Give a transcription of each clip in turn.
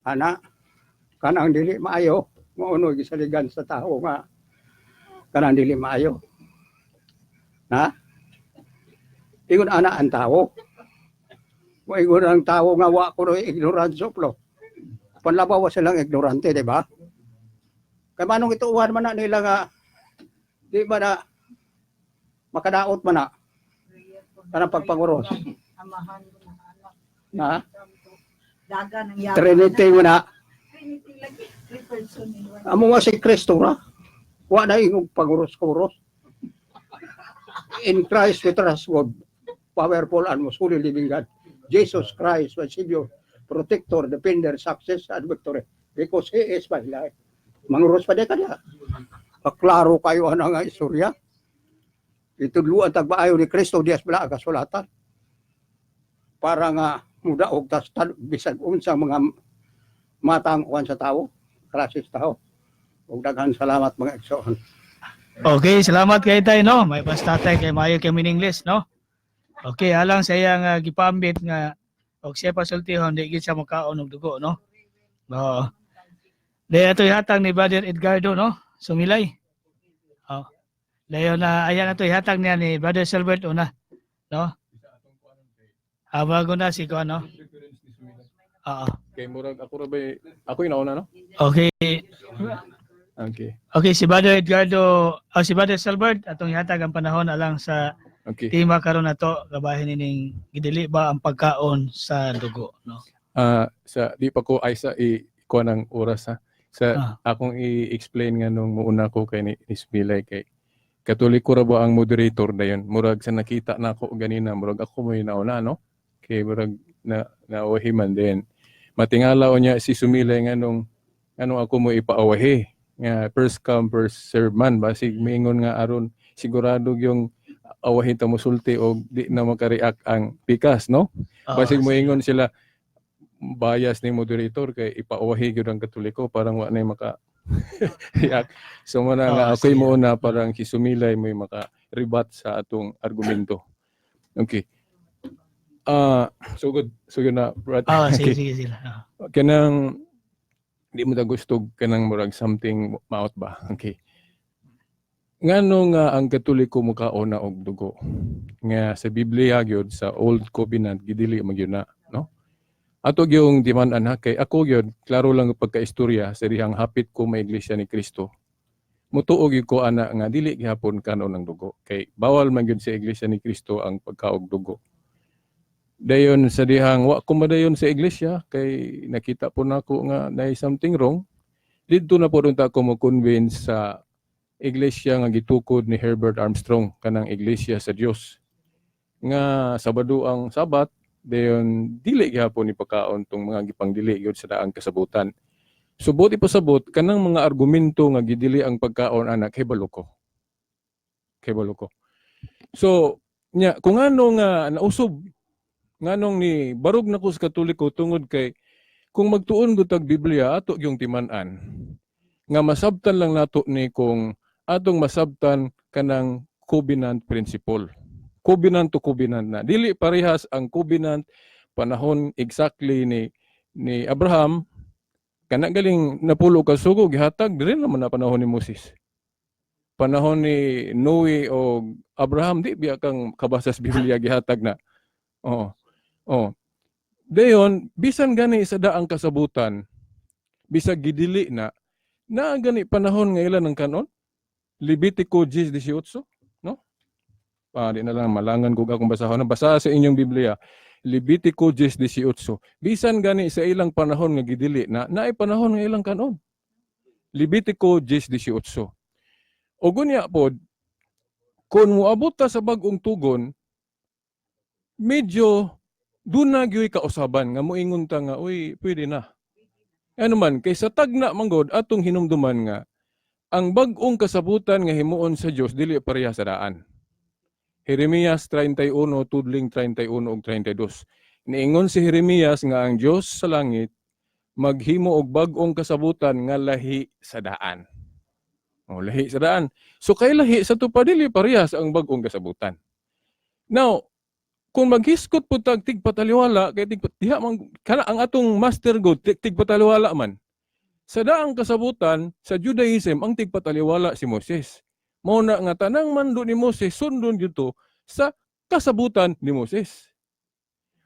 Ana kanang dili maayo mauno gisaligan sa tao nga kanang dili maayo. Na? Ingon ana ang tao. Moingon ang tao nga wa ko ignorance lo. Panlabaw silang ignorante, di ba? Kay manong ituuhan man na nila nga di ba na makadaot man na kanang pagpanguros. Amahan mo na anak. Na? Daga ng yaman. Trinity mo na. Trinity lagi. 3 person in one. Amo nga si Kristo ra. Wa na ingong panguros-kuros. In Christ we trust God. Powerful and most holy living God. Jesus Christ, my Savior, protector, defender, success, and victory. Because He is my life. Manguros pa di ka niya. Kaklaro kayo ang nga istorya. Itudluan tagbaayo ni Kristo Dias bala kasulatan. Para nga muda og tas bisan unsang mga matang kuan sa tao, klases tao. Ug daghan salamat mga igsoon. Okay, salamat kay tay no. May pastatay kay maayo kay meaningless no. Okay, alang sa iyang gipambit nga og siya pasultihon di gid siya makaon og dugo no. Oo. Dahil ito ihatag ni Brother Edgardo no. Sumilay. Oh. Dayon na ayan ito ihatag niya ni Brother Silbert una. No? Bago na si ko ano. Oo. Kay murag ako ra ba ako yung nauna no? Okay. Okay. Okay, si Brother Edgardo, si Brother Silbert atong ihatag ang panahon alang sa Okay. tema karon nato gabahin ining gidili ba ang pagkaon sa dugo no. Sa di pa ko ay sa ikuha ng oras ha. Sa akong i-explain nga nung muuna ko kay ni Isbilay kay Katoliko ra ba ang moderator dayon. Murag sa nakita na ako ganina murag ako may nauna no. Kay murag nauwahiman din. Matingala niya si Sumilay nga nung ako mo ipaawahi nga first come first serve man basig mingon nga aron sigurado yung awahin ta musulti o di na makareact ang pikas no. Basig moingon sila bias ni moderator kay ipaawahi gyud ang Katoliko parang wa nay maka react. So muna nga ako'y muna parang Sumilay mo maka-rebat sa atong argumento. Okay. So good na Brad. Sige sila. Kanang di mo ta gusto kanang murag something maot ba? Okay. Ngano nga ang Katoliko mukaon na og dugo? Nga sa Biblia gyud sa Old Covenant gidili magyud na, no? Ato gyung diman ha kay ako gyud klaro lang pagkaistorya sa dihang hapit ko may iglesia ni Kristo. Mutuog gyud ko ana nga dili gihapon kanon ng dugo kay bawal man gyud sa iglesia ni Kristo ang pagkaog dugo. Dayon sa dihang wa ko madayon sa iglesia kay nakita po nako nga nay something wrong. Didto na po unta ko mo convince sa iglesia nga gitukod ni Herbert Armstrong kanang iglesia sa Dios. Nga Sabado ang Sabat dayon dili gihapon ni pagkaon tong mga gipangdili gyud sa daang kasabutan. Subot ipasabot kanang mga argumento nga gidili ang pagkaon anak hibalo ko. So nya kung ano nga nausob nganong ni barog na ko sa Katoliko tungod kay kung magtuon gud tag Biblia ato gyung timan-an nga masabtan lang nato ni kung atong masabtan kanang covenant principle. Covenant to covenant na. Dili parehas ang covenant panahon exactly ni Abraham kana galing napulo ka sugo gihatag diri naman na panahon ni Moses. Panahon ni Noe o Abraham di biya kang kabasa sa Biblia gihatag na. Dayon bisan gani sa daang kasabutan bisag gidili na gani panahon nga ilan ang kanon Levitico 10:18 no? Di na lang malangan ko akong basahon. Basa sa inyong Biblia Levitico 10:18. Bisan gani sa ilang panahon nga gidili na naay panahon nga ilang kanon. Levitico 10:18. O gunya pod kun moabot ta sa bag-ong tugon medyo doon na gyoy kausaban nga moingon ta nga uy pwede na. Ano man kay sa tagna manggod atong hinumduman nga ang bag-ong kasabutan nga himuon sa Dios dili pareha sa daan. Jeremias 31 tudling 31 ug 32. Niingon si Jeremias nga ang Dios sa langit maghimo og bag-ong kasabutan nga lahi sa daan. Lahi sa daan. So kay lahi sa tupa dili parehas ang bag-ong kasabutan. Now, kung maghiskot po tag tigpataliwala kay diha man kana ang atong master god tigpataliwala man. Sa daang kasabutan sa Judaism ang tigpataliwala si Moses. Mao na nga tanang mando ni Moses sundon gyud sa kasabutan ni Moses.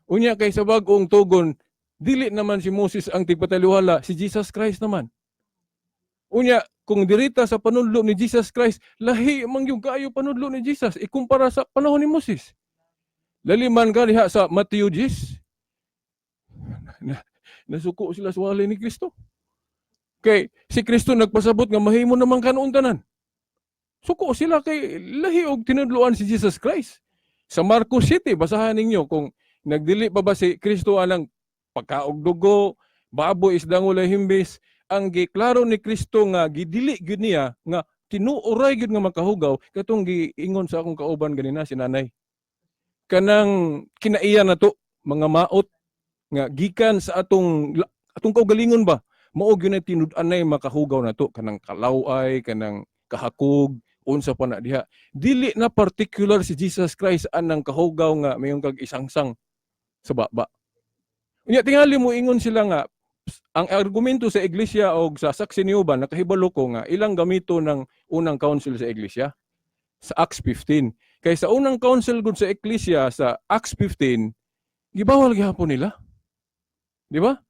Unya kay sa bag-ong tugon dili naman si Moses ang tigpataliwala, si Jesus Christ naman. Unya kung dirita sa panudlo ni Jesus Christ, lahi man yung kaayo panudlo ni Jesus ikumpara sa panahon ni Moses. Laliman ka diha sa Matthew 10. Nasuko sila sa walay ni Kristo. Kay si Kristo nagpasabot nga mahimo naman kanon tanan. Suko sila kay lahi og tinudloan si Jesus Christ. Sa Marcos 7 basahan ninyo kung nagdili pa ba si Kristo anang pagkaog dugo, baboy isdang ulay himbis, ang giklaro ni Kristo nga gidili gyud niya nga tinuoray gyud nga makahugaw katong giingon sa akong kauban ganina si nanay. Kanang kinaiya na to mga maot nga gikan sa atong kaugalingon ba mao gyud na tinud-anay makahugaw na to kanang kalaway kanang kahakog unsa pa na diha dili na particular si Jesus Christ anang kahugaw nga mayong kag isangsang sa baba. Unya tingali mo ingon sila nga ang argumento sa iglesia o sa saksi ni Uban nakahibalo ko nga ilang gamito ng unang council sa iglesia sa Acts 15. Kay sa unang council gud sa iglesia sa Acts 15 gibawal gihapon nila. Di ba?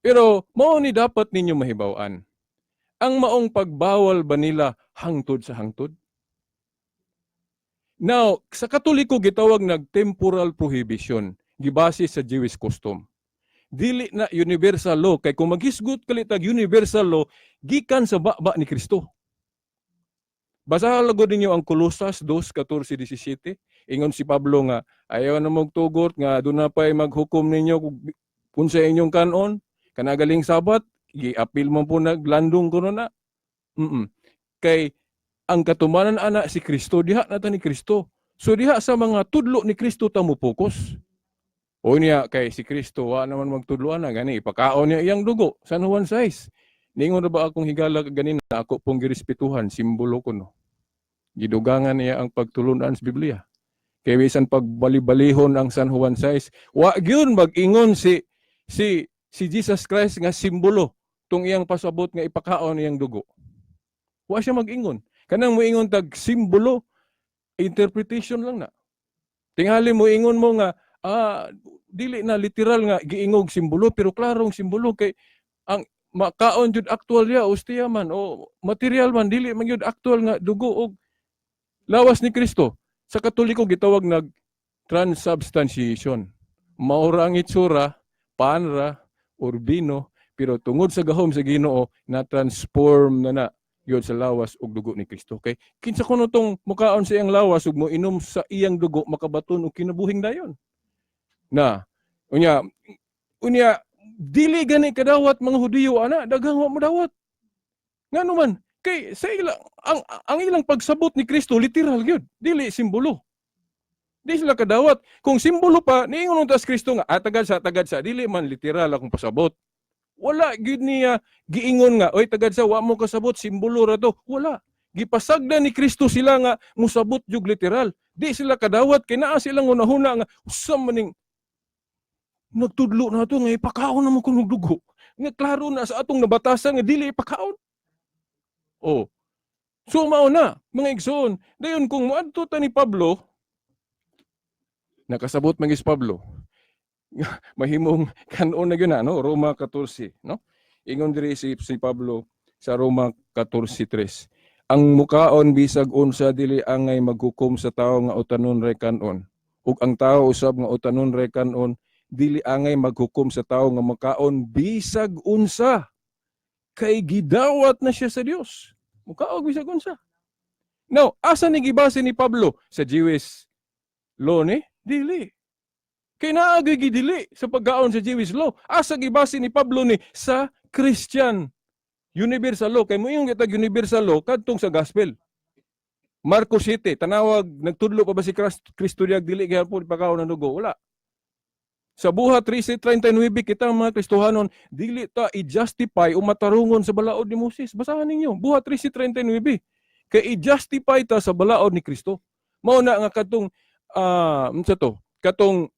Pero mao ni dapat ninyo mahibaw-an. Ang maong pagbawal ba nila hangtod sa hangtod? Now, sa Katoliko gitawag temporal prohibition gibase sa Jewish custom. Dili na universal law kay kung maghisgot kalitag universal law gikan sa baba ni Kristo. Basahan lagod ninyo ang Colosas 2:14-17. Ingon si Pablo nga ayaw na magtugot nga doon na pa'y maghukom ninyo kung sa inyong kanon kanagaling sabat gi-apil man po naglandong ko na. Kay ang katumanan ana si Kristo diha nata ni Kristo. So diha sa mga tudlo ni Kristo ta mo focus. O niya kay si Kristo wa naman magtudloan na gani ipakaon niya iyang dugo San Juan 6. Ningon na ba akong higala ganina ako pong girespetuhan simbolo ko no. Gidugangan niya ang pagtulunan sa Biblia. Kay bisan pagbali-balihon ang San Juan 6, wa gyud mag-ingon si Jesus Christ nga simbolo tung iyang pasabot nga ipakaon iyang dugo. Wa siya mag-ingon. Kanang moingon tag simbolo interpretation lang na. Tingali mo ingon mo nga dili na literal nga giingog simbolo pero klarong simbolo kay ang makaon jud actual ya ostiya man o material man dili man jud actual nga dugo og lawas ni Kristo. Sa Katoliko gitawag transubstantiation. Maura ang itsura, panra, urbino, pero tungod sa gahom sa Ginoo na-transform na yun sa lawas ug dugo ni Kristo. Okay? Kinsa kuno tong mukaon sa iyang lawas ug mo inom sa iyang dugo makabaton og kinabuhing dayon. Na unya dili gani kadawat mga Hudiyo ana daghang wa modawat. Ngano man kay sa ilang ang ilang pagsabot ni Kristo literal gyud, dili simbolo. Di sila kadawat. Kung simbolo pa niingon tas Kristo nga tagad sa dili man literal akong pasabot. Wala gyud niya giingon nga oy tagad sa wa mo kasabot simbolo ra to. Wala. Gipasagda ni Kristo sila nga musabot jug literal. Di sila kadawat kay naa silang unahuna nga usam maning nagtudlo na to nga ipakaon na mo kuno dugo. Nga klaro na sa atong nabatasan nga dili ipakaon. Oh. So mao na mga igsoon. Dayon kung moadto ta ni Pablo nakasabot magis Pablo. Mahimong kanon na gyud na no Roma 14 no. Ingon diri si Pablo sa Roma 14:3. Ang mukaon bisag unsa dili angay maghukom sa tawo nga utanon ray kanon. Ug ang tawo usab nga utanon ray kanon dili angay maghukom sa tawo nga makaon bisag unsa kay gidawat na siya sa Dios. Mukaon bisag unsa. Now, asa ni gibase ni Pablo sa Jewish law ni? Dili. Kay naagay gidili sa paggaon sa Jewish law. Asa gibase ni Pablo ni sa Christian universal law. Kay mo yung kitag universal law kadtong sa gospel. Marcos 7, tanawag nagtudlo pa ba si Kristo diag dili gyapon pagkaon ng dugo? Wala. Sa buhat 13:39 kita mga Kristohanon dili ta i-justify o matarungon sa balaod ni Moses. Basahan ninyo, buhat 13:39. Kay i-justify ta sa balaod ni Kristo. Mao na nga kadtong katong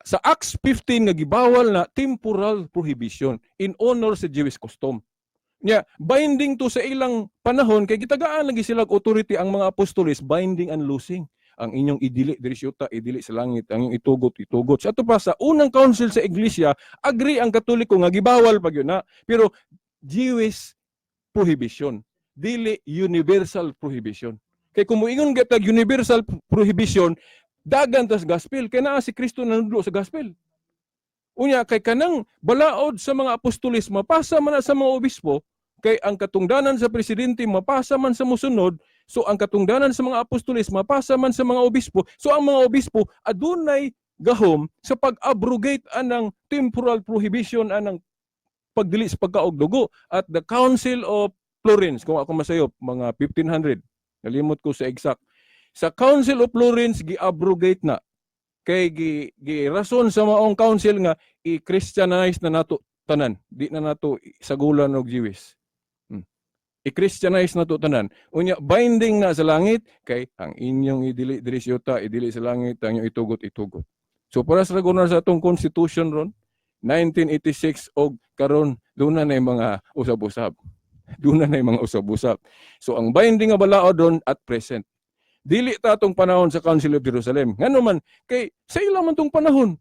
sa Acts 15 nga gibawal na temporal prohibition in honor sa Jewish custom. Nya binding to sa ilang panahon kay gitagaan lagi sila authority ang mga apostoles, binding and loosing. Ang inyong idili diri syuta, idili sa langit, ang inyong itugot. Sa ato pa sa unang council sa iglesia, agree ang Katoliko nga gibawal pag yun na. Pero Jewish prohibition, dili universal prohibition. Kay kung moingon gatag universal prohibition, dagan tas gospel kay naa si Kristo nanudlo sa gospel. Unya kay kanang balaod sa mga apostoles mapasa man na sa mga obispo, kay ang katungdanan sa presidente mapasa man sa mosunod, so ang katungdanan sa mga apostoles mapasa man sa mga obispo, so ang mga obispo adunay gahom sa pag-abrogate anang temporal prohibition anang pagdili sa pagkaog-dugo at the Council of Florence, kung ako masayop, mga 1500, nalimot ko sa exact. Sa Council of Florence gi-abrogate na kay gi-rason sa maong council nga i-Christianize na nato tanan, di na nato sagulan og Jewish. I-Christianize na to tanan. Unya binding na sa langit kay ang inyong idili diri sa yuta, idili sa langit, ang inyong itugot. So para sa regular sa atong constitution ron 1986 og karon doon na mga usab-usab. Doon na mga usab-usab. So ang binding nga balaod ron at present. Dili ta atong panahon sa Council of Jerusalem. Ngano man kay sa ila man tong panahon.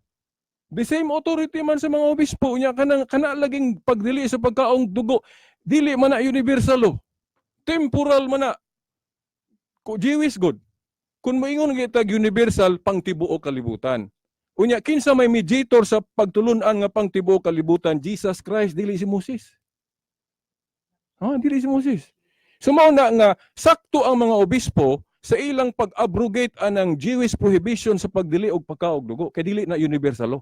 The same authority man sa mga obispo nya kana laging pagdili sa pagkaong dugo. Dili man na universal law. Temporal man na. Jewish God. Kung moingon kita universal pang tibuok kalibutan. Unya kinsa may mediator sa pagtulun-an nga pang tibuok kalibutan, Jesus Christ dili si Moses. Dili si Moses. Sumao na nga sakto ang mga obispo sa ilang pag-abrogate anang Jewish prohibition sa pagdili og pagkaog dugo kay dili na universal law.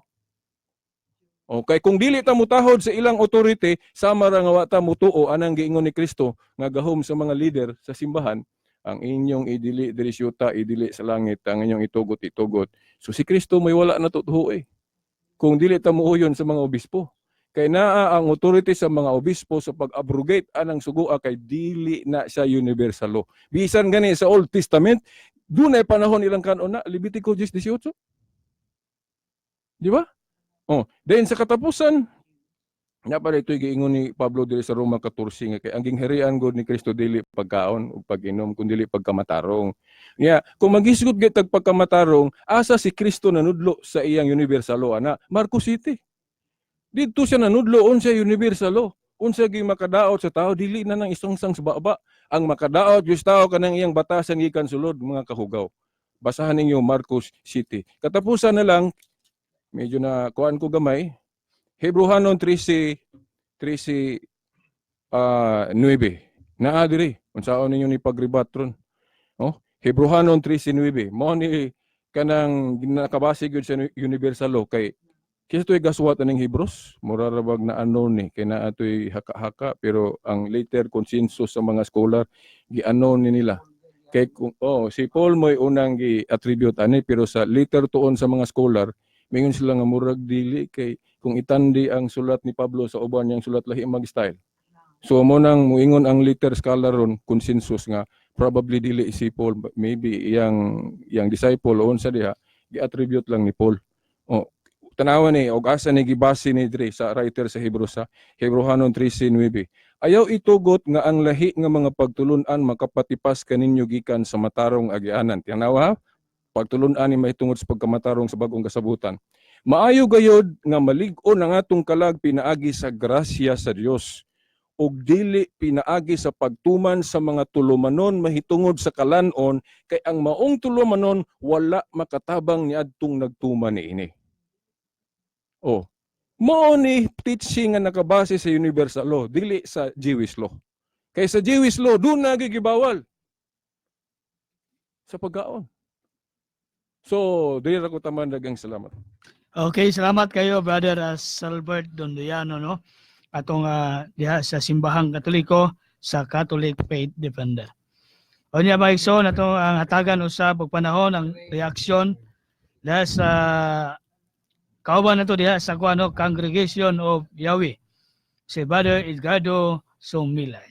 Okay, kung dili ta mutahod sa ilang authority, sama ra nga wa ta mutuo anang giingon ni Kristo nga gahom sa mga leader sa simbahan, ang inyong idili diri sa yuta, idili sa langit, ang inyong itugot. So si Kristo may wala na tutuo kung dili ta muuyon sa mga obispo. Kay naa ang authority sa mga obispo sa pag-abrogate anang sugua kay dili na sa universal law. Bisan gani sa Old Testament, dunay panahon ilang kanon na Levitico 10:18. Di ba? Then sa katapusan, nga pala ito'y giingon ni Pablo dili sa Roma 14 nga kay ang gingharian god ni Kristo dili pagkaon ug pag-inom kundi dili pagkamatarong. Kung maghisgot gyud pagkamatarong, asa si Kristo nanudlo sa iyang universal law ana? Marcos City. Dito siya nanudlo unsa universal law. Unsa gi makadaot sa tao dili na nang isungsang sa baba. Ang makadaot gyud tao kanang iyang batasan gikan sulod mga kahugaw. Basahan ninyo Marcos City. Katapusan na lang medyo na kuan ko gamay. Hebrehanon 13:9. Naa diri unsaon ninyo ni pagribatron. Hebrehanon 13:9. Mao ni kanang nakabase gyud sa universal law kay kisa to'y gaswat ng Hebrews, murarabag na ano ni, kaya na ito'y haka-haka, pero ang later consensus sa mga scholar, gi-ano ni nila. Kay kung, si Paul mo'y unang gi-attribute ani, pero sa later tuon sa mga scholar, mingon sila nga murag dili, kay kung itandi ang sulat ni Pablo sa uban niyang sulat lahi mag-style. So mo nang muingon ang later scholar ron, consensus nga, probably dili si Paul, maybe yang disciple o unsa diha, gi-attribute lang ni Paul. Tanawan ni og asa ni gibase ni Dre sa writer sa Hebrews sa Hebrehanon 13:9. Ayaw itugot nga ang lahi nga mga pagtulun-an makapatipas kaninyo gikan sa matarong agianan. Tanawa, pagtulun-an ni mahitungod sa pagkamatarong sa bagong kasabutan. Maayo gayod nga malig-on ang atong kalag pinaagi sa grasya sa Dios ug dili pinaagi sa pagtuman sa mga tulumanon mahitungod sa kalanon kay ang maong tulumanon wala makatabang niadtong nagtuman niini. Mao ni teaching nga nakabase sa universal law, dili sa Jewish law. Kay sa Jewish law, doon na gigibawal sa pagkaon. So, dili ra ko taman daghang salamat. Okay, salamat kayo Brother Salbert Dondoyano no. Atong diha sa simbahang Katoliko sa Catholic Faith Defender. Onya maigsoon atong ang hatagan usab og panahon ang reaksyon dahil sa kauban nato diha sa Congregation of Yahweh. Si Brother Edgardo Sumilay.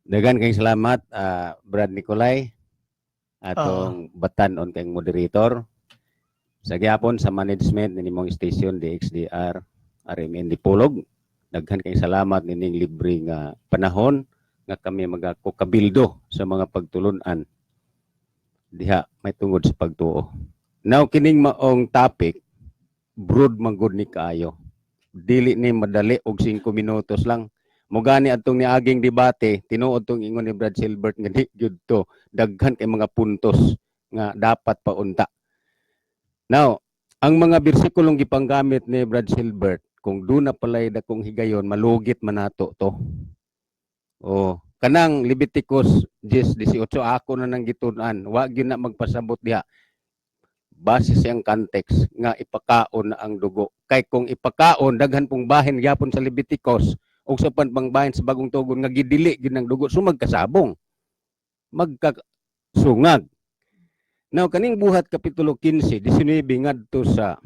Dagan kayong salamat, Brad Nicolay, atong batanon kayong moderator. Sa gyapon sa management nimong station DXDR RMN Dipolog, daghan kay salamat nining libre nga panahon nga kami magakabildo sa mga pagtulunan diha may tungod sa pagtuo. Now kining maong topic broad man gud ni kaayo. Dili ni madali og 5 minutos lang. Mugani atong niaging debate tinuod tong ingon ni Brad Silbert nga di gyud to daghan kay mga puntos nga dapat paunta. Now, ang mga bersikulong gipanggamit ni Brad Silbert, kung doon na palay dakong higayon, malugit man nato to. O, kanang Leviticus 10:18, ako na nang gitunan, wag yun na magpasabot diha. Base siyang context nga ipakaon na ang dugo. Kay kung ipakaon, daghan pong bahin gyapon sa Leviticus, o sa panbang bahin sa bagong tugon, nga gidili yun ang dugo, so magkasabong. Magkasungag. Now, kaning buhat Kapitulo 15, 19 ngadto sa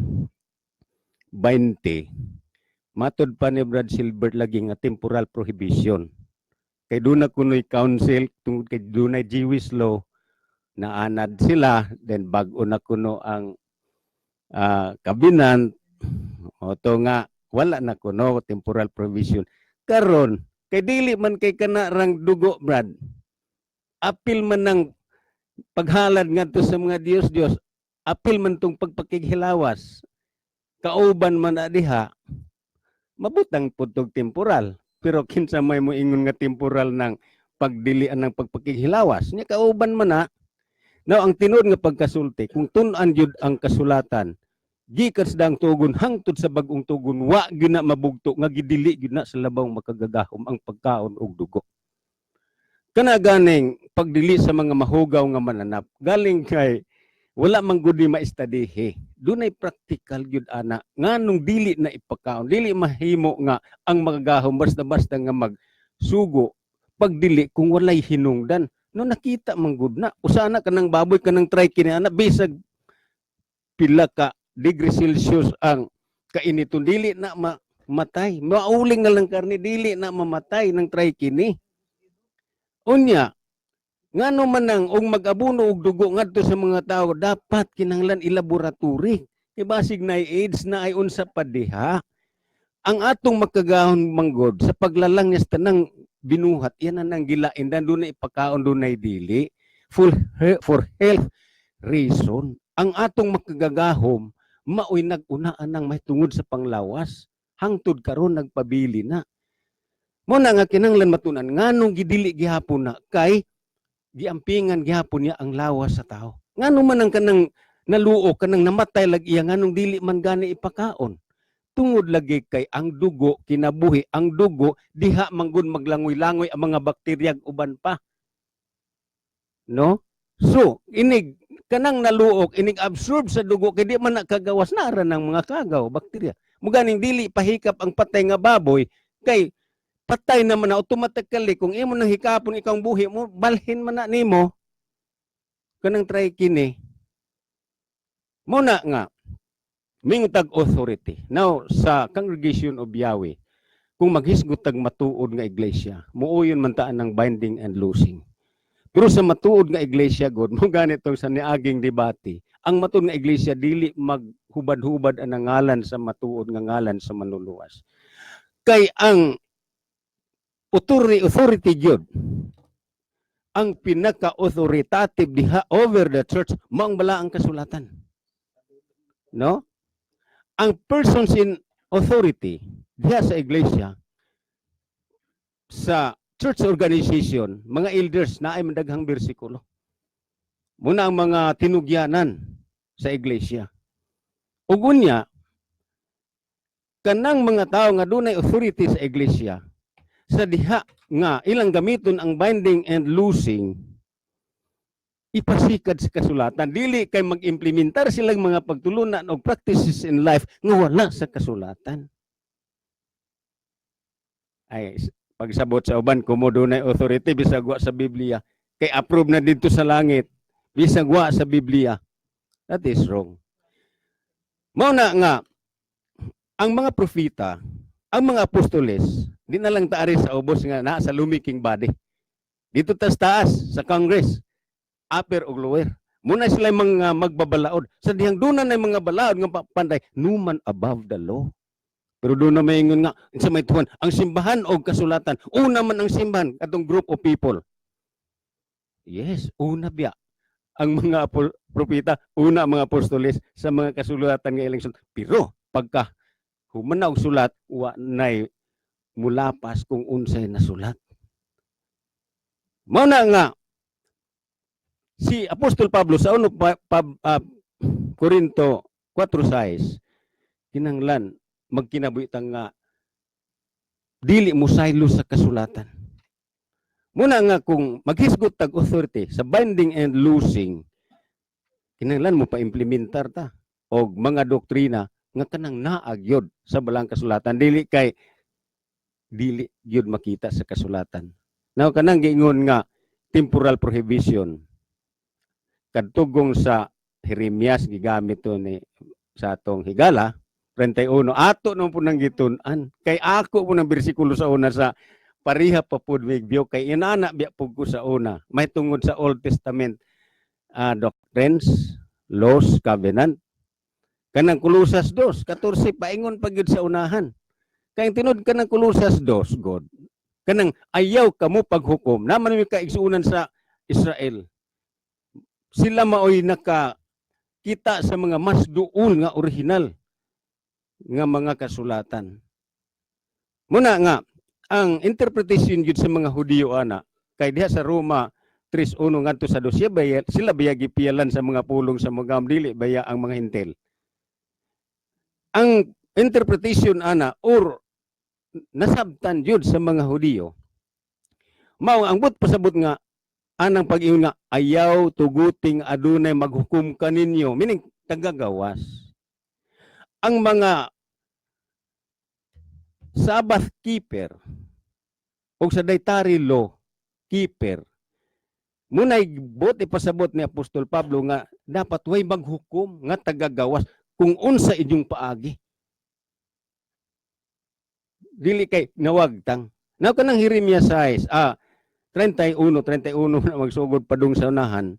20, matod pa ni Brad Silbert lagi nga temporal prohibition. Kay doon na kuno'y council, tungkol kay doon na Jewish law, naanad sila, then bago na kuno ang kabinan, o to nga, wala na kuno, temporal prohibition. Karon, kay dili man kay kanarang dugo, Brad, apil man ng paghalad nga to sa mga Diyos, apil man tong pagpakighilawas, kauban man na diha, mabutang putog temporal. Pero kinsa may moingon nga temporal ng pagdilian ng pagpakighilawas, nya kauban man na. Now, ang tinud nga pagkasulti, kung tun-an yun ang kasulatan, gikas dang tugon, hangtod sa bagong tugon, wa gyud na mabugto, nga gidili gyud na sa labaw makagagahom ang pagkaon og dugo. Kana ganing pagdili sa mga mahugaw nga mananap, galing kay wala man gud ni maistadihe. Dunay practical gyud ana nganong dili na ipakaon, dili mahimo nga ang magagahom basta-basta nga magsugo pagdili kung walay hinungdan. No nakita man gud na usana kanang baboy kanang try kini ana bisag pila ka degree Celsius ang kainiton dili na mamatay. Mauling na lang karne dili na mamatay ng try kini. Unya, ngano man nang og mag-abuno og dugo ngadto sa mga tao dapat kinahanglan ilaboratory. Kay basig na AIDS na ay unsa pa diha. Ang atong makagahon manggod sa paglalang niya sa tanang binuhat, yan ang gilain dan doon na ipakaon doon na dili for health reason. Ang atong makagagahom maoy nag-unaan nang may tungod sa panglawas hangtod karon nagpabili na. Mo na nga kinahanglan matunan nganong gidili gihapon na kay giampingan gihapon niya ang lawas sa tao. Ngano man ang kanang naluo kanang namatay lag iya nganong dili man gani ipakaon. Tungod lagi kay ang dugo kinabuhi, ang dugo diha manggod maglangoy-langoy ang mga bakterya uban pa. No? So, inig kanang naluok, inig absorb sa dugo kay di man nakagawas na ra ng mga kagaw, bakterya. Muganing dili pahikap ang patay nga baboy kay patay naman na automatically kung imo nang hikapon ikang buhi mo, balhin man na nimo kanang try kini. Mo na nga mingtag authority. Now sa Congregation of Yahweh, kung maghisgot tag matuod nga iglesia, muuyon man taan ng binding and loosing. Pero sa matuod nga iglesia god, mo ganito sa niaging debate, ang matuod nga iglesia dili maghubad-hubad ang ngalan sa matuod nga ngalan sa manluluwas. Kay ang authority gyud ang pinaka-authoritative diha over the church maong bala ang kasulatan. No? Ang persons in authority diha sa iglesia, sa church organization, mga elders na ay madaghang bersikulo. Muna ang mga tinugyanan sa iglesia. Ug unya kanang mga tao nga dunay authority sa iglesia, sa diha nga ilang gamiton ang binding and loosing, ipasikad sa kasulatan. Dili kay mag-implementar silang mga pagtulunan o practices in life nga wala sa kasulatan. Ay, pagsabot sa uban, kumo dunay authority, bisag wa sa Biblia, kay approve na dito sa langit, bisag wa sa Biblia. That is wrong. Mao na nga, ang mga propeta, ang mga apostoles, di na lang taari sa ubos nga na sa lumiking body. Dito taas sa Congress, upper o lower. Muna sila mga magbabalaod. Sa dihang doon na mga balaod nga panday, numan above the law. Pero doon na maingon nga, sa may tuwan, ang simbahan o kasulatan, una man ang simbahan, katong group of people. Yes, una biya. Ang mga propeta, una ang mga apostoles sa mga kasulatan nga eleksyon. Pero pagka humana og sulat, wa nay mulapas kung unsay nasulat. Mao na nga si Apostol Pablo sa uno Korinto 4:6 kinanglan magkinabuhitan nga dili mo saylo sa kasulatan. Muna nga kung maghisgot tag authority sa binding and loosing, kinanglan mo pa implementar ta og mga doktrina nga kanang naagyod sa balang kasulatan, dili gyud makita sa kasulatan. Now kanang giingon nga temporal prohibition kadtugong sa Jeremias gigamit to ni sa atong higala 31 ato nung po nang gitun-an kay ako po ng bersikulo sa una sa pariha pa pud migbiyo kay inana biya pud ko sa una may tungod sa Old Testament doctrines, laws, covenant. Kanang Kolosas 2:14 paingon pa gyud sa unahan. Kay tinud kanang Kolosas 2, God. Kanang ayaw kamo paghukom naman mi kaigsuunan sa Israel. Sila maoy nakakita sa mga mas duol nga original nga mga kasulatan. Muna nga ang interpretation gyud sa mga Hudiyo ana kay diha sa Roma 3:1 ngadto sa 2 sila baya gipiyalan sa mga pulong sa mga dili baya ang mga hintel. Ang interpretation ana or nasabtan jud sa mga Hudiyo mao ang pasabot nga anang pag-ingon nga ayaw tuguting adunay maghukom kaninyo meaning tagagawas. Ang mga Sabbath keeper o sa dietary law keeper munay bot ipasabot ni Apostol Pablo nga dapat way maghukom nga tagagawas kung unsa inyong paagi. Dili kay nawagtang. Now kanang Jeremias 31 na magsugod padung sa unahan,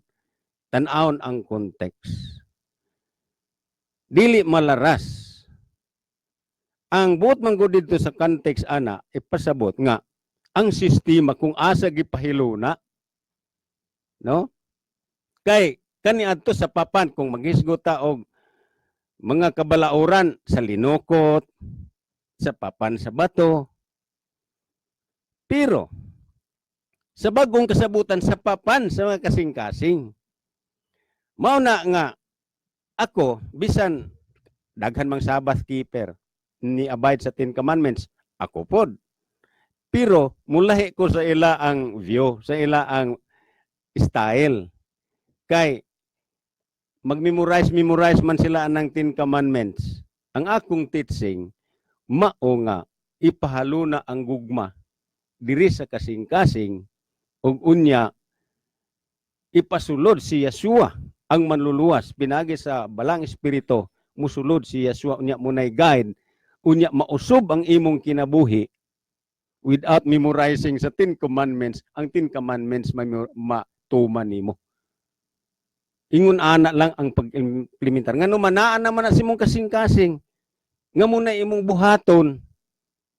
tan-awon ang context. Dili malaras. Ang buot man gud dito sa context ana ipasabot nga ang sistema kung asa gipahiluna no? Kay kaniadto sa papan kung maghisgot ta og mga kabalauran sa linukot, sa papan sa bato. Pero sa bagong kasabutan sa papan sa mga kasing-kasing. Mao na nga ako bisan daghan mang Sabbath keeper ni abide sa 10 commandments ako pod. Pero mulahi ko sa ila ang view, sa ila ang style. Kay memorize man sila ng 10 commandments. Ang akong teaching mao nga ipahaluna ang gugma diri sa kasing-kasing ug unya ipasulod si Yeshua ang manluluwas pinagi sa balang espiritu musulod si Yeshua unya munay guide unya mausob ang imong kinabuhi without memorizing sa 10 commandments. Ang 10 commandments matuman nimo. Ingon ana lang ang pag-implementar. Ngano manaan naman na simong kasing-kasing. Nga muna imong buhaton.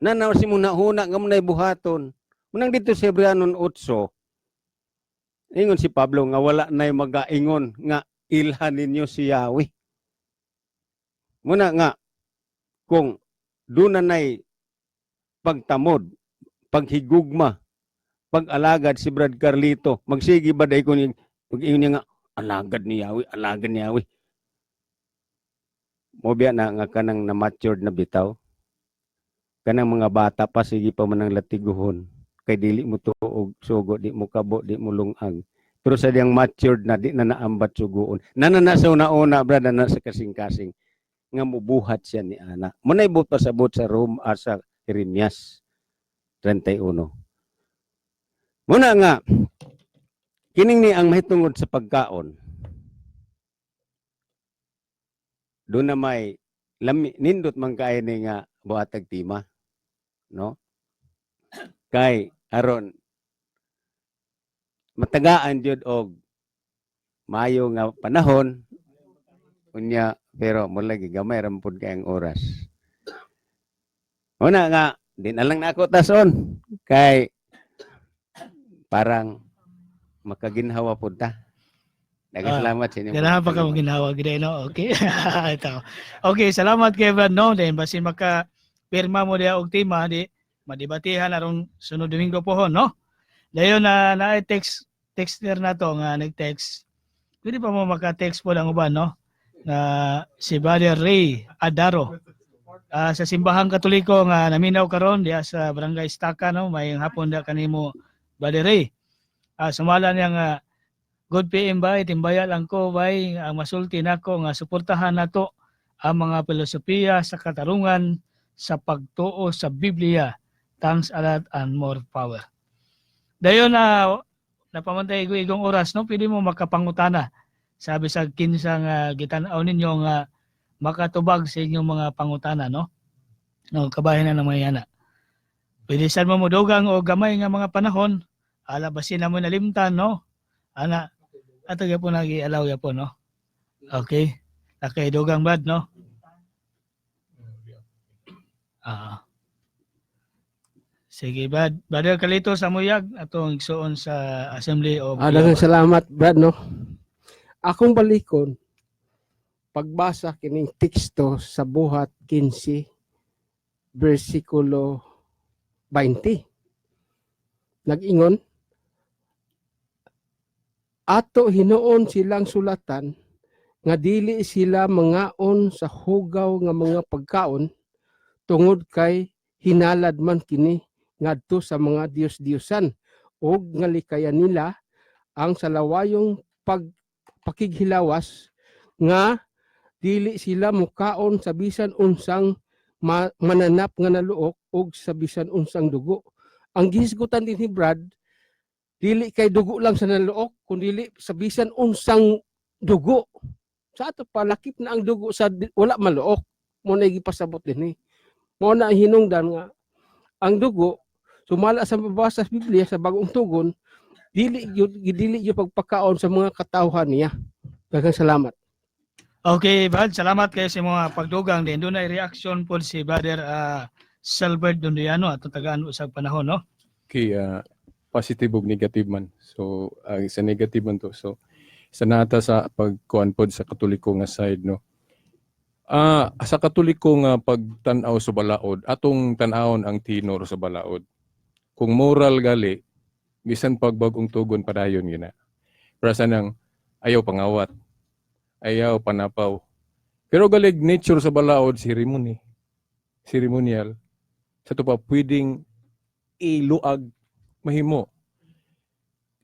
Nanaw si mong nahuna nga muna buhaton. Munang dito sa Hebreanon 8, ingon si Pablo nga wala na'y magaingon nga ilhan ninyo si Yahweh. Muna nga, kung doon na'y pagtamod, paghigugma, pag-alagad si Brad Carlito, magsigi ba dahi ko pag-ingon niya nga, alagad ni Yahweh. Mobiya na nga kanang na-matured na bitaw. Kanang mga bata pa, sige pa manang latiguhon. Kay dili mo tuog sugo, di mo kabo, di mo lungag. Pero sa diyang matured na, di na naambat sugoon. Nanana sa una-una, brad, na sa kasing-kasing. Nga mubuhat siya ni Ana. Muna'y bot pasabot sa Rome sa Jeremias 31. Muna nga, kining ni ang mahitungod sa pagkaon. Doon na may nindot man kay ni nga buhatag tima, no? Kay aron matagaan jud og maayo nga panahon unya pero mula gigamay ra pud kay ang oras. Una nga di na lang nako tason kay parang makaginhawa pud ta. Daghang salamat sa inyo. Ganahan pa ka mong ginawa gid no. Okay. Ito. Okay, salamat kay Brad no. Then basin maka pirma mo dia og tema di madibatihan aron sunod Domingo pohon no. Dayon na texter na to nga nag-text. Pwede pa mo maka-text po lang uban no. Na si Brother Ray Adaro. Sa simbahang Katoliko nga naminaw karon diya sa Barangay Staka no, may hapon da kanimo Brother Ray. Sumala niya nga good PM bay, timbaya lang ko bay, ang masulti nako nga suportahan nato ang mga filosofiya sa katarungan sa pagtuo sa Biblia. Thanks a lot and more power. Dayon na napamantay igong oras no, pwede mo makapangutana. Sabi sa kinsang gitan-aw ninyo nga makatubag sa inyong mga pangutana no. No, kabahin na mga yana. Pwede sad mo modugang o gamay nga mga panahon, ala basin na mo nalimtan no. Ana ato gyapon nagi-allow gyapon no. Okay. Lakay dugang bad no. Sige bad. Brother Kalito sa Muyag atong igsuon sa Assembly of Daghang salamat Brad no. Akong balikon pagbasa kining teksto sa Buhat 15 versikulo 20. Nag-ingon, ato hinuon silang sulatan nga dili sila mangaon sa hugaw nga mga pagkaon tungod kay hinalad man kini ngadto sa mga Dios-Diosan ug nga likayan nila ang salawayong pakighilawas nga dili sila mukaon sa bisan unsang mananap nga naluok ug sa bisan unsang dugo. Ang gihisgutan din ni Brad, dili kay dugo lang sa naluok, kundi sa bisan unsang dugo. Sa ato palakip na ang dugo sa wala maluok, mo na gipasabot din ni. Mo na hinungdan nga ang dugo sumala sa mabasa sa Biblia sa Bagong Tugon, dili yung pagpakaon sa mga katawhan niya. Daghang salamat. Okay, Brad, salamat kayo sa mga pagdugang din. Doon ay reaction po si Brother Salbert Dondiano at tagaan sa panahon, no? Okay, positive ug negative man. So, sa negative man to. So, sa nata sa pagkuan pod sa Katoliko nga side, no? Sa Katoliko nga pagtan-aw sa balaod, atong tan-awon ang tinor sa balaod. Kung moral gali, bisan pagbagong tugon padayon gina. Para sa nang ayaw pangawat, ayaw panapaw. Pero galig nature sa balaod, ceremonial, sa to pa pwedeng iluag mahimo.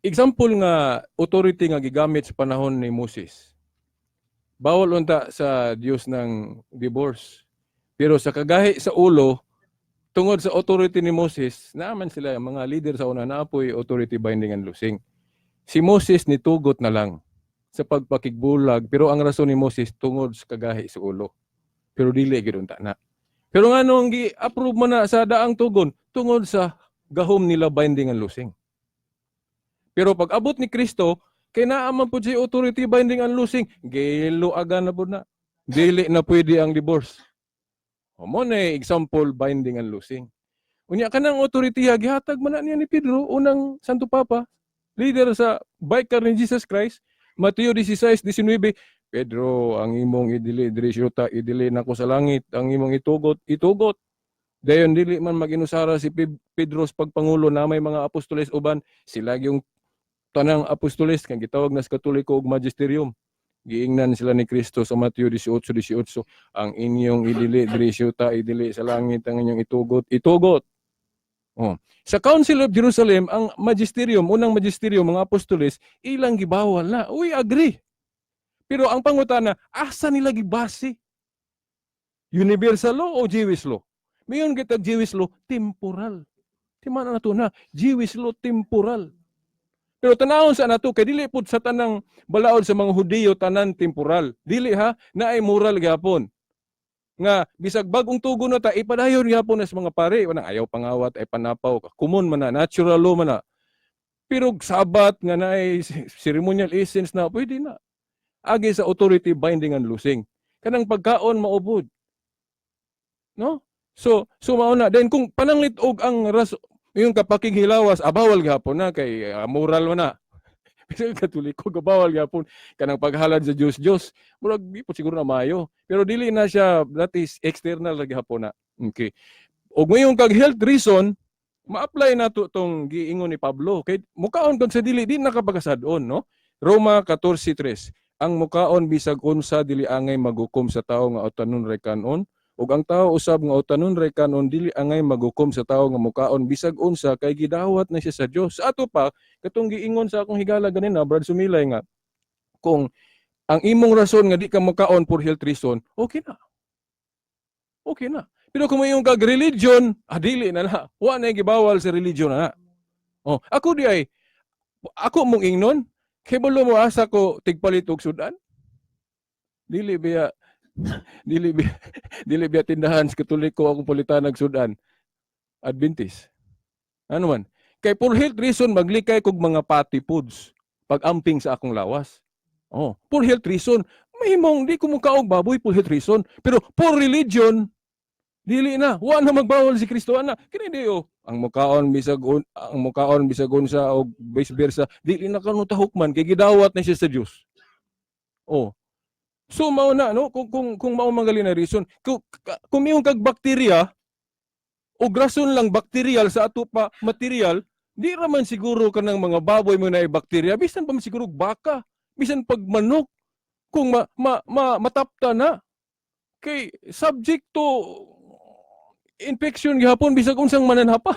Example nga authority nga gigamit sa panahon ni Moses. Bawal unta sa Dios ng divorce. Pero sa kagahi sa ulo, tungod sa authority ni Moses, naaman sila mga leader sa una naapoy authority binding and loosing. Si Moses nitugot na lang sa pagpakigbulag, pero ang rason ni Moses tungod sa kagahi sa ulo. Pero dili gid unta na. Pero nganong gi-approve man na sa daang tugon tungod sa gahom nila binding and loosing. Pero pag abot ni Kristo, kay naaman pud si authority binding and loosing, giluagan na pud na. Dili na pwede ang divorce. Mo na example binding and loosing. Unya kanang authority gihatag man na niya ni Pedro, unang Santo Papa, leader sa biker ni Jesus Christ, Mateo 16:19, Pedro, ang imong idili diri syuta, idili nako sa langit, ang imong itugot. Dayon dili man maginusara si Pedro sa pagpangulo na may mga apostoles uban, sila yung tanang apostoles kang gitawag na sa Katoliko ug magisterium. Giingnan sila ni Kristo sa Mateo 18:18, ang inyong idili diri syuta, idili sa langit, ang inyong itugot. Sa Council of Jerusalem, ang magisterium, unang magisterium, mga apostoles, ilang gibawal na. Uy, agree. Pero ang pangutana, asa nila gibase? Universal law o Jewish law? Mayon kita Jewish law, temporal. Timana na to na, Jewish law, temporal. Pero tanawon sa nato, kay dili pud sa tanang balaod sa mga Hudiyo, tanan temporal. Dili ha, na ay moral gapon. Nga bisag bagong tugon na ta ipadayon gyapon sa mga pare, wanang ayaw pangawat ay panapaw, common man na, natural law man na. Pero sabat nga na ceremonial essence na, pwede na. Agi sa authority binding and loosing. Kanang pagkaon maubod. No? So mauna. Then kung pananglitog ang yung kapakinghilawas, bawal gapon na kay moral mo na. Pero Katoliko, bawal gapon. Kanang paghalad sa Diyos. Murag di po siguro na mayo. Pero dili na siya, that is external lagi hapon na. Okay. O ngayon kag health reason, ma-apply na to tong giingon ni Pablo. Kay mukaon kag sa dili di nakapagasadon, no? Roma 14:3. Ang mukaon bisag unsa dili angay maghukom sa tawo nga utanon ray kanon, ug ang tawo usab nga utanon ray kanon dili angay maghukom sa tawo nga mukaon bisag unsa kay gidawat na siya sa Dios. Sa ato pa katong giingon sa akong higala ganina, Brad Sumilay nga kung ang imong rason nga di ka mukaon for health reason, okay na. Okay na. Pero kung mayong kag religion, dili na na. Wa na gibawal sa religion na. Oh, ako di ay ako mong ingnon, kay bulo mo asa ko tigpalit og sudan. Dili biya dili biya tindahan sa Katoliko akong palitan og sudan. Adventist. Ano man? Kay for health reason maglikay kog mga fatty foods pag amping sa akong lawas. Oh, for health reason, mahimong di ko mukaog baboy for health reason, pero for religion dili na, wa na magbawal si Kristo ana. Kini di ang mukaon bisag unsa og vice versa, dili na kanu tahukman kay gidawat na siya sa Dios. Oh. So mao na no kung mao manggali na reason, kung miyong kag bakterya o rason lang bakteryal sa ato pa material, di raman siguro kanang mga baboy mo na bakterya, bisan pa siguro baka, bisan pag manok kung matapta na kay subject to infection gihapon bisag unsang mananhapa.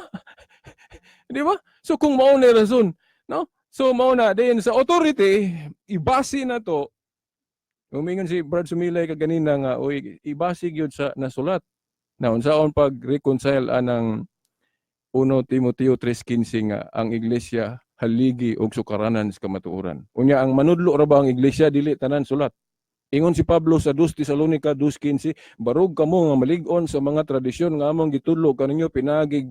Di ba? So kung mao na rason, no? So mao na din sa authority ibase na to. Umingon si Brad Sumilay kaganina nga oy ibase gyud sa nasulat. Na unsaon pag reconcile anang 1 Timoteo 3:15 nga ang iglesia haligi og sukaranan sa kamatuoran. Unya ang manudlo ra ba ang iglesia dili tanan sulat. Ingon si Pablo sa 2 Tesalonica 2:15, barog kamo nga malig-on sa mga tradisyon nga among gitudlo kaninyo pinagig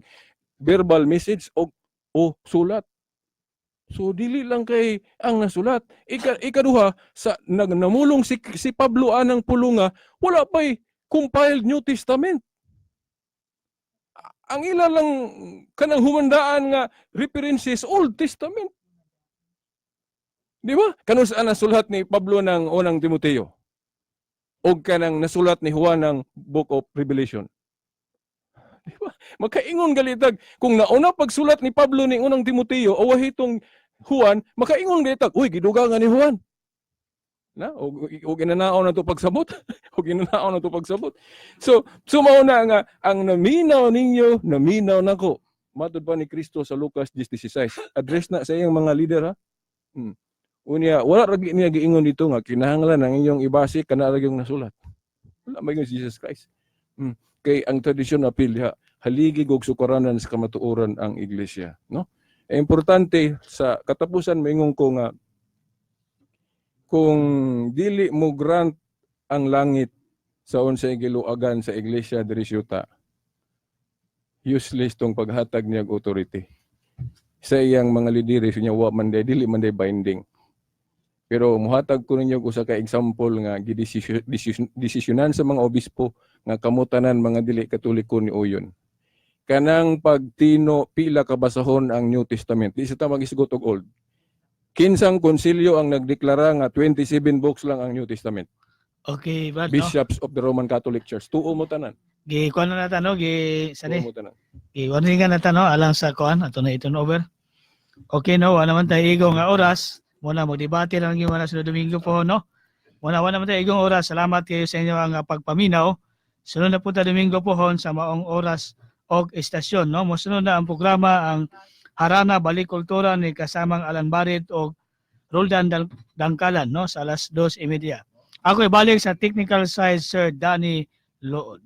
verbal message o sulat. So dili lang kay ang nasulat. Ikaduha sa namulong si Pablo anang pulunga, wala pa'y compiled New Testament. Ang ila lang kanang humandaan nga references Old Testament. Di ba? Kano saan nasulat ni Pablo ng unang Timoteo? O kanang nasulat ni Juan ng Book of Revelation? Di ba? Makaingon galitag. Kung nauna pagsulat ni Pablo ni unang Timoteo o wahitong Juan, makaingon galitag. Uy, giduga nga ni Juan. Na? O ginanaon na ito pagsabot. O ginanaon na ito pagsabot. So mauna nga, ang naminaw ninyo, naminaw na ko. Matod pa ni Kristo sa Lucas 10:16. Address na sa iyang mga leader ha. Unya, wala ragi niya giingon dito nga kinahanglan ang inyong ibase kana ra yung nasulat. Wala may Jesus Christ. Kay ang tradisyon apil haligi og sukaranan sa kamatuoran ang iglesia, no? Importante sa katapusan maingon ko nga kung dili mo grant ang langit sa unsay giluagan sa iglesia diri syuta, useless tong paghatag niya og authority. Sa iyang mga lideri niya wa man dili man binding. Pero muhatag ko ninyo usa ka example nga gidesisyonan sa mga obispo nga kamutanan mga dili Katoliko ni Uyon. Kanang pagtino pila ka basahon ang New Testament. Di sa ta magisgot og Old. Kinsang konsilyo ang nagdeklara nga 27 books lang ang New Testament. Okay, Brad, no? Bishops of the Roman Catholic Church. Tuo mo tanan. Kuan na natin, no? Tuo mo tanan. Warningan natin, no? Alang sa kuan, ato na ito over. Okay, no? Wala naman tayo igong nga oras. Muna magdebate lang yung sunod Domingo po, no? Muna naman tayo igong oras. Salamat kayo sa inyo ang pagpaminaw. Sunod na po tayo Domingo po sa maong oras o estasyon, no? Musunod na ang programa ang Harana Balik Kultura ni kasamang Alan Barit o Roldan Dangkalan, no? Sa alas 2:30. Ako ibalik sa technical side, Sir Danny Lood.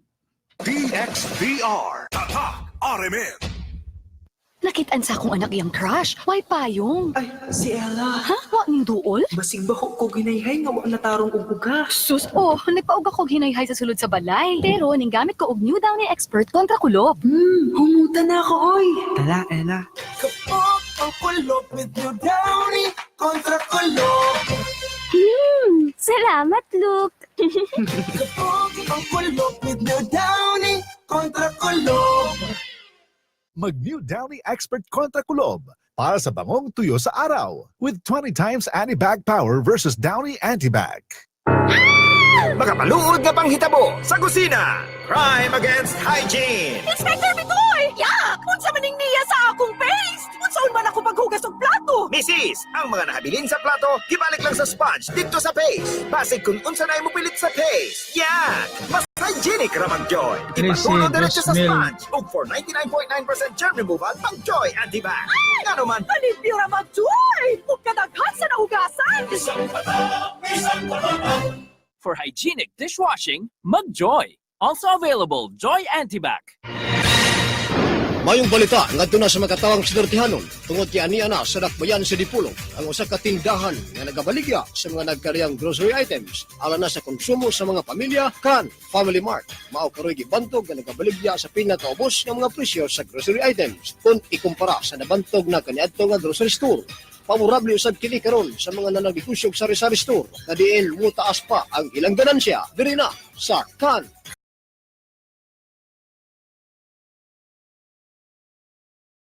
DXVR Tatak RMN. Nakitaan sa akong anak iyang crush. Why payong? Ay, si Ella. Ha? Wa ning duol? Basig ba ko ginayhay nga wala tarong og ugas. Sus, nagpaug ako hinayhay sa sulod sa balay. Pero ning gamit ko og New Downy Expert kontra kulob. Humuta na ako, oy. Tala, Ella. ang kulog with new Downy kontra kulog. Salamat, Luke. Kapog ang kulog with new Downy kontra kulog. Mag-New Downy Expert Kontra Kulob para sa bangong tuyo sa araw with 20 times anti-bag power versus Downy Anti-Bag. Makapaluod na panghitabo sa kusina. Crime against hygiene. Inspector Bitoy! Yak! Unsa maning niya sa akong paste? Unsaon man ako paghugas og plato? Mrs. Ang mga nahabilin sa plato, gibalik lang sa sponge dito sa paste. Basig kung unsa na mo pilit sa paste. Yan! Mas hygienic ra mag-Joy. Ipatulo diretso sa sponge. Ug for 99.9% germ removal, mag-Joy Anti-Bag. Ano man, Kalimpyo ra mag-joy! Ug kadaghan sa nahugasan! For hygienic dishwashing, Mag-Joy. Also available, Joy Antibac. mayong balita ngadto na sa makatawang sinertihanon tungod kay aniya na sa dakbayan sa Dipolog ang usa ka tindahan nga nagabaligya sa mga nagkariyang grocery items alang na sa konsumo sa mga pamilya kan Family Mart. Mao karoy gibantog nga nagabaligya sa pinakaubos nga mga presyo sa grocery items kung ikumpara sa nabantog na kaniadto nga grocery store. Favorable usab kini karon sa mga nanagnegosyog sa sari-sari store na diin mutaas pa ang ilang ganansya diri na sa kan